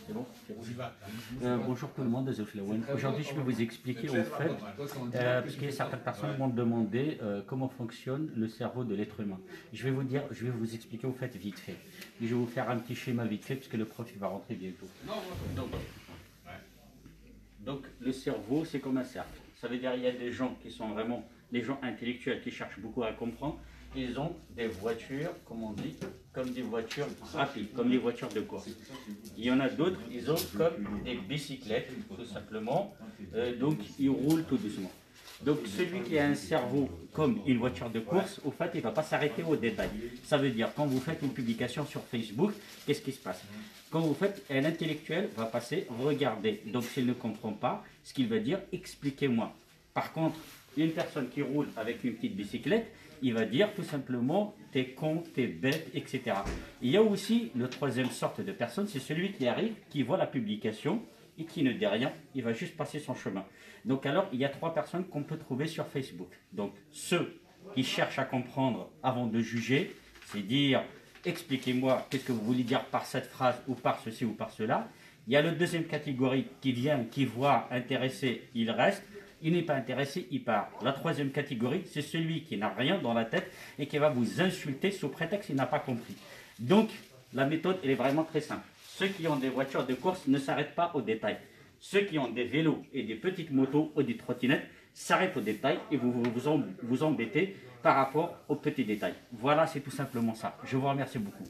C'est bon, bonjour tout le monde, aujourd'hui je vais vous expliquer en fait, parce que certaines personnes m'ont demandé comment fonctionne le cerveau de l'être humain. Je vais vous expliquer en fait vite fait. Et je vais vous faire un petit schéma vite fait, puisque le prof il va rentrer bientôt. Donc le cerveau c'est comme un cercle. Ça veut dire qu'il y a des gens qui sont vraiment, les gens intellectuels qui cherchent beaucoup à comprendre. Ils ont des voitures, comme on dit, comme des voitures rapides, comme des voitures de course. Il y en a d'autres, ils ont comme des bicyclettes, tout simplement. Donc, ils roulent tout doucement. Donc, celui qui a un cerveau comme une voiture de course, au fait, il ne va pas s'arrêter au détail. Ça veut dire, quand vous faites une publication sur Facebook, qu'est-ce qui se passe? Quand vous faites, un intellectuel va passer, regarder. Donc, s'il ne comprend pas, ce qu'il va dire, expliquez-moi. Par contre, une personne qui roule avec une petite bicyclette, il va dire tout simplement t'es con, t'es bête, etc. Il y a aussi le troisième sorte de personne, c'est celui qui arrive, qui voit la publication et qui ne dit rien, il va juste passer son chemin. Donc alors, il y a trois personnes qu'on peut trouver sur Facebook. Donc ceux qui cherchent à comprendre avant de juger, c'est dire expliquez-moi qu'est-ce que vous voulez dire par cette phrase ou par ceci ou par cela. Il y a la deuxième catégorie qui vient, qui voit intéressé, il reste. Il n'est pas intéressé, il part. La troisième catégorie, c'est celui qui n'a rien dans la tête et qui va vous insulter sous prétexte qu'il n'a pas compris. Donc, la méthode, elle est vraiment très simple. Ceux qui ont des voitures de course ne s'arrêtent pas au détail. Ceux qui ont des vélos et des petites motos ou des trottinettes s'arrêtent au détail et vous embêtez par rapport aux petits détails. Voilà, c'est tout simplement ça. Je vous remercie beaucoup.